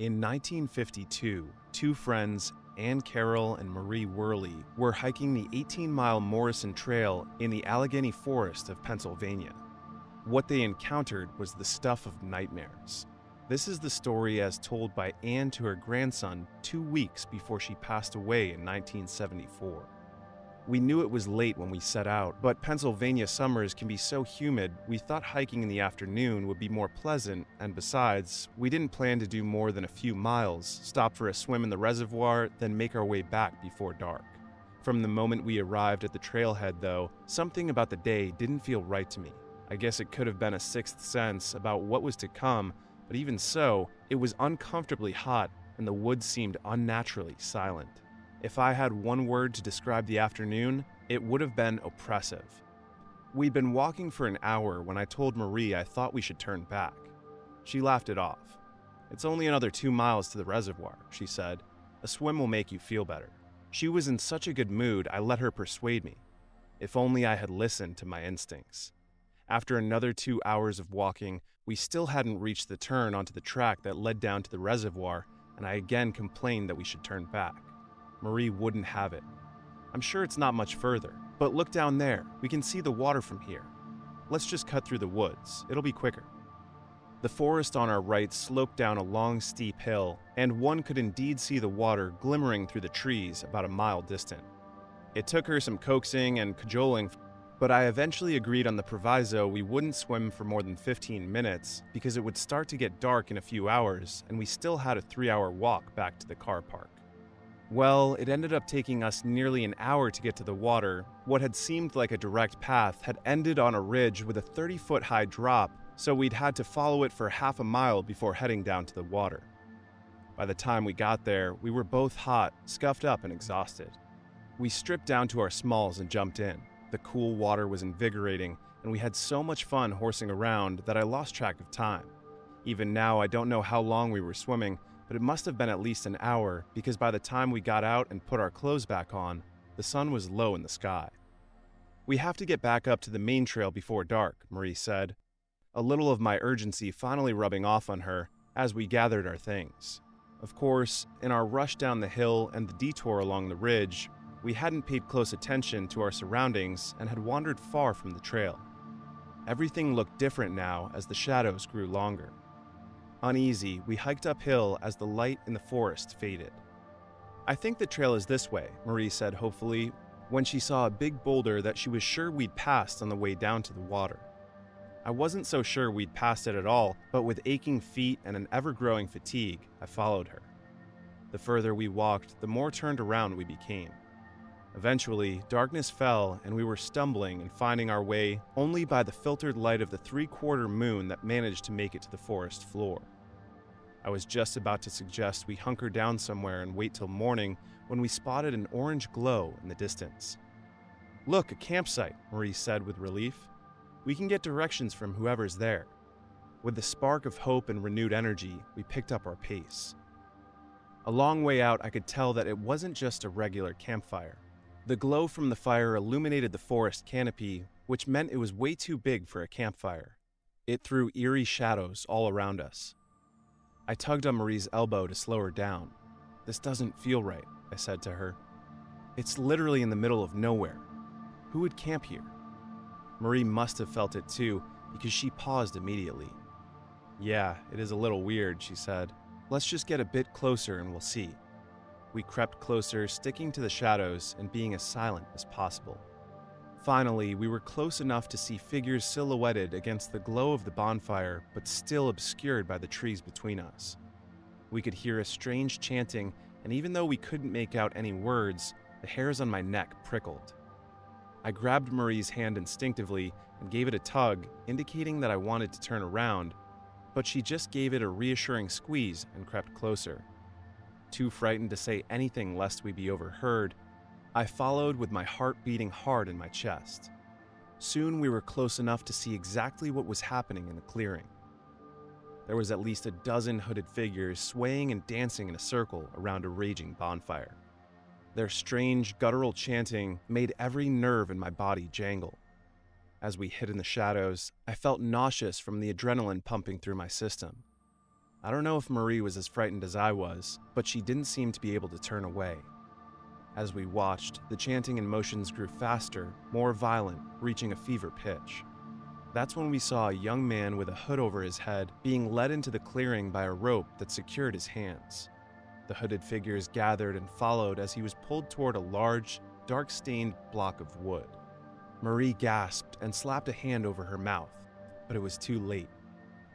In 1952, two friends, Ann Carrol and Marie Worley, were hiking the 18-mile Morrison Trail in the Allegheny Forest of Pennsylvania. What they encountered was the stuff of nightmares. This is the story as told by Ann to her grandson 2 weeks before she passed away in 1974. We knew it was late when we set out, but Pennsylvania summers can be so humid, we thought hiking in the afternoon would be more pleasant, and besides, we didn't plan to do more than a few miles, stop for a swim in the reservoir, then make our way back before dark. From the moment we arrived at the trailhead, though, something about the day didn't feel right to me. I guess it could have been a sixth sense about what was to come, but even so, it was uncomfortably hot, and the woods seemed unnaturally silent. If I had one word to describe the afternoon, it would have been oppressive. We'd been walking for an hour when I told Marie I thought we should turn back. She laughed it off. "It's only another 2 miles to the reservoir," she said. "A swim will make you feel better." She was in such a good mood, I let her persuade me. If only I had listened to my instincts. After another 2 hours of walking, we still hadn't reached the turn onto the track that led down to the reservoir, and I again complained that we should turn back. Marie wouldn't have it. "I'm sure it's not much further, but look down there. We can see the water from here. Let's just cut through the woods. It'll be quicker." The forest on our right sloped down a long, steep hill, and one could indeed see the water glimmering through the trees about a mile distant. It took her some coaxing and cajoling, but I eventually agreed on the proviso we wouldn't swim for more than 15 minutes because it would start to get dark in a few hours, and we still had a 3-hour walk back to the car park. Well, it ended up taking us nearly an hour to get to the water. What had seemed like a direct path had ended on a ridge with a 30-foot high drop, so we'd had to follow it for half a mile before heading down to the water. By the time we got there, we were both hot, scuffed up, and exhausted. We stripped down to our smalls and jumped in. The cool water was invigorating, and we had so much fun horsing around that I lost track of time. Even now, I don't know how long we were swimming, but it must have been at least an hour because by the time we got out and put our clothes back on, the sun was low in the sky. "We have to get back up to the main trail before dark," Marie said, a little of my urgency finally rubbing off on her as we gathered our things. Of course, in our rush down the hill and the detour along the ridge, we hadn't paid close attention to our surroundings and had wandered far from the trail. Everything looked different now as the shadows grew longer. Uneasy, we hiked uphill as the light in the forest faded. "I think the trail is this way," Marie said hopefully, when she saw a big boulder that she was sure we'd passed on the way down to the water. I wasn't so sure we'd passed it at all, but with aching feet and an ever-growing fatigue, I followed her. The further we walked, the more turned around we became. Eventually, darkness fell and we were stumbling and finding our way only by the filtered light of the 3/4 moon that managed to make it to the forest floor. I was just about to suggest we hunker down somewhere and wait till morning when we spotted an orange glow in the distance. "Look, a campsite," Marie said with relief. "We can get directions from whoever's there." With the spark of hope and renewed energy, we picked up our pace. A long way out, I could tell that it wasn't just a regular campfire. The glow from the fire illuminated the forest canopy, which meant it was way too big for a campfire. It threw eerie shadows all around us. I tugged on Marie's elbow to slow her down. "This doesn't feel right," I said to her. "It's literally in the middle of nowhere. Who would camp here?" Marie must have felt it too, because she paused immediately. "Yeah, it is a little weird," she said. "Let's just get a bit closer and we'll see." We crept closer, sticking to the shadows and being as silent as possible. Finally, we were close enough to see figures silhouetted against the glow of the bonfire, but still obscured by the trees between us. We could hear a strange chanting, and even though we couldn't make out any words, the hairs on my neck prickled. I grabbed Marie's hand instinctively and gave it a tug, indicating that I wanted to turn around, but she just gave it a reassuring squeeze and crept closer. Too frightened to say anything lest we be overheard, I followed with my heart beating hard in my chest. Soon we were close enough to see exactly what was happening in the clearing. There was at least a dozen hooded figures swaying and dancing in a circle around a raging bonfire. Their strange, guttural chanting made every nerve in my body jangle. As we hid in the shadows, I felt nauseous from the adrenaline pumping through my system. I don't know if Marie was as frightened as I was, but she didn't seem to be able to turn away. As we watched, the chanting and motions grew faster, more violent, reaching a fever pitch. That's when we saw a young man with a hood over his head being led into the clearing by a rope that secured his hands. The hooded figures gathered and followed as he was pulled toward a large, dark-stained block of wood. Marie gasped and slapped a hand over her mouth, but it was too late.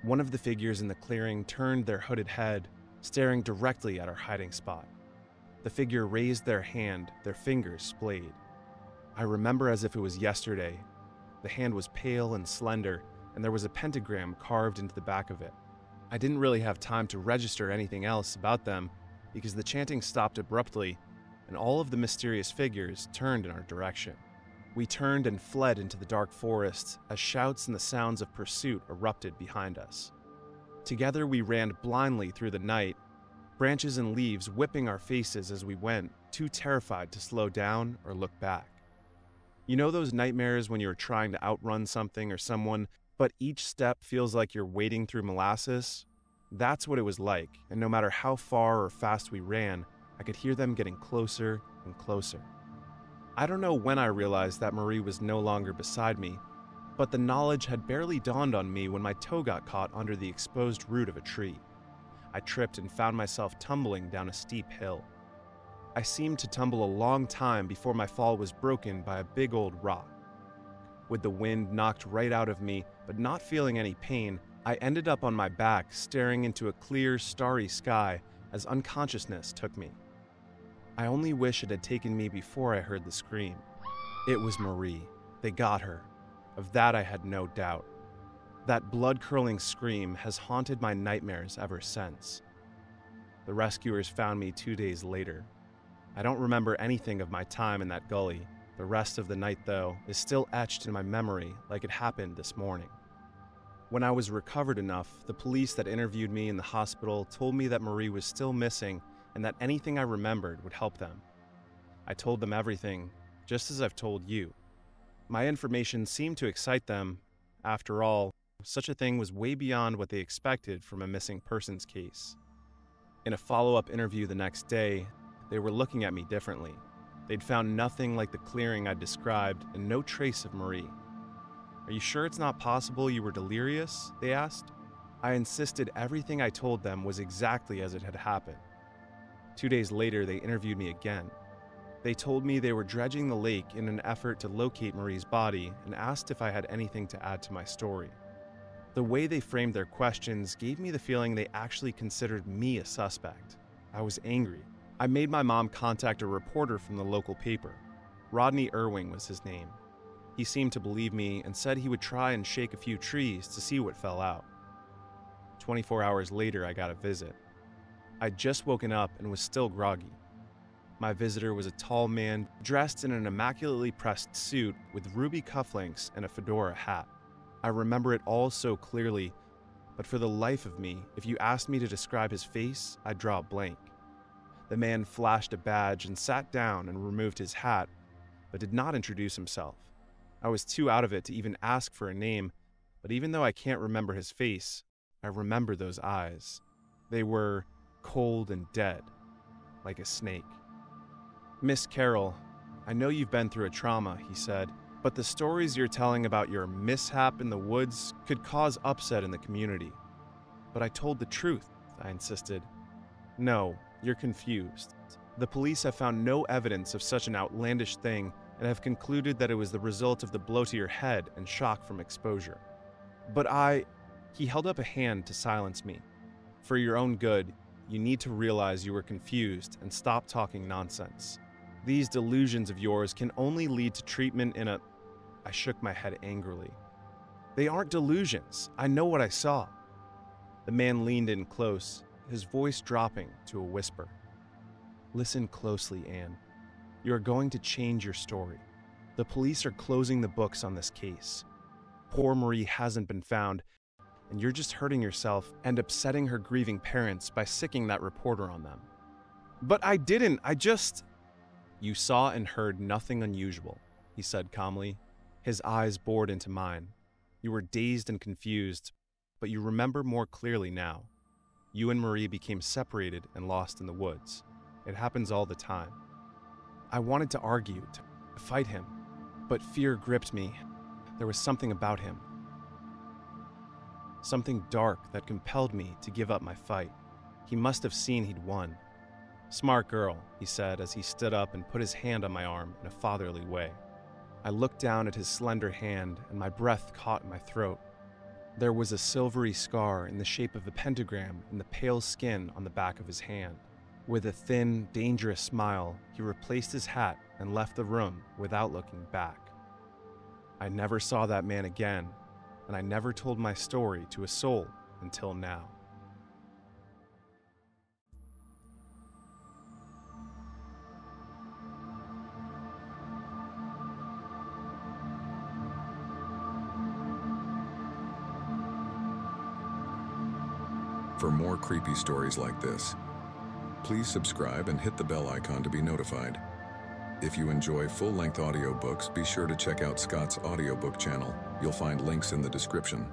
One of the figures in the clearing turned their hooded head, staring directly at our hiding spot. The figure raised their hand, their fingers splayed. I remember as if it was yesterday. The hand was pale and slender, and there was a pentagram carved into the back of it. I didn't really have time to register anything else about them because the chanting stopped abruptly, and all of the mysterious figures turned in our direction. We turned and fled into the dark forest as shouts and the sounds of pursuit erupted behind us. Together we ran blindly through the night, branches and leaves whipping our faces as we went, too terrified to slow down or look back. You know those nightmares when you're trying to outrun something or someone, but each step feels like you're wading through molasses? That's what it was like, and no matter how far or fast we ran, I could hear them getting closer and closer. I don't know when I realized that Marie was no longer beside me, but the knowledge had barely dawned on me when my toe got caught under the exposed root of a tree. I tripped and found myself tumbling down a steep hill. I seemed to tumble a long time before my fall was broken by a big old rock. With the wind knocked right out of me, but not feeling any pain, I ended up on my back staring into a clear, starry sky as unconsciousness took me. I only wish it had taken me before I heard the scream. It was Marie. They got her. Of that I had no doubt. That blood-curdling scream has haunted my nightmares ever since. The rescuers found me 2 days later. I don't remember anything of my time in that gully. The rest of the night, though, is still etched in my memory like it happened this morning. When I was recovered enough, the police that interviewed me in the hospital told me that Marie was still missing and that anything I remembered would help them. I told them everything, just as I've told you. My information seemed to excite them. After all, such a thing was way beyond what they expected from a missing persons case. In a follow-up interview the next day, they were looking at me differently. They'd found nothing like the clearing I'd described and no trace of Marie. "Are you sure it's not possible you were delirious?" they asked. I insisted everything I told them was exactly as it had happened. 2 days later, they interviewed me again. They told me they were dredging the lake in an effort to locate Marie's body and asked if I had anything to add to my story. The way they framed their questions gave me the feeling they actually considered me a suspect. I was angry. I made my mom contact a reporter from the local paper. Rodney Irving was his name. He seemed to believe me and said he would try and shake a few trees to see what fell out. 24 hours later, I got a visit. I'd just woken up and was still groggy. My visitor was a tall man dressed in an immaculately pressed suit with ruby cufflinks and a fedora hat. I remember it all so clearly, but for the life of me, if you asked me to describe his face, I'd draw a blank. The man flashed a badge and sat down and removed his hat, but did not introduce himself. I was too out of it to even ask for a name, but even though I can't remember his face, I remember those eyes. They were cold and dead, like a snake. "Miss Carrol, I know you've been through a trauma," he said, "but the stories you're telling about your mishap in the woods could cause upset in the community." "But I told the truth," I insisted. "No, you're confused. The police have found no evidence of such an outlandish thing and have concluded that it was the result of the blow to your head and shock from exposure." "But He held up a hand to silence me. "For your own good, you need to realize you were confused and stop talking nonsense. These delusions of yours can only lead to treatment in a—" I shook my head angrily. "They aren't delusions. I know what I saw." The man leaned in close, his voice dropping to a whisper. "Listen closely, Anne. You are going to change your story. The police are closing the books on this case. Poor Marie hasn't been found, and you're just hurting yourself and upsetting her grieving parents by sicking that reporter on them." "But I didn't. I just—" "You saw and heard nothing unusual," he said calmly. His eyes bored into mine. "You were dazed and confused, but you remember more clearly now. You and Marie became separated and lost in the woods. It happens all the time. I wanted to argue, to fight him, but fear gripped me. There was something about him. Something dark that compelled me to give up my fight. He must have seen he'd won. "Smart girl," he said as he stood up and put his hand on my arm in a fatherly way. I looked down at his slender hand and my breath caught in my throat. There was a silvery scar in the shape of a pentagram in the pale skin on the back of his hand. With a thin, dangerous smile, he replaced his hat and left the room without looking back. I never saw that man again, and I never told my story to a soul until now. For more creepy stories like this, please subscribe and hit the bell icon to be notified. If you enjoy full-length audiobooks, be sure to check out Scott's audiobook channel. You'll find links in the description.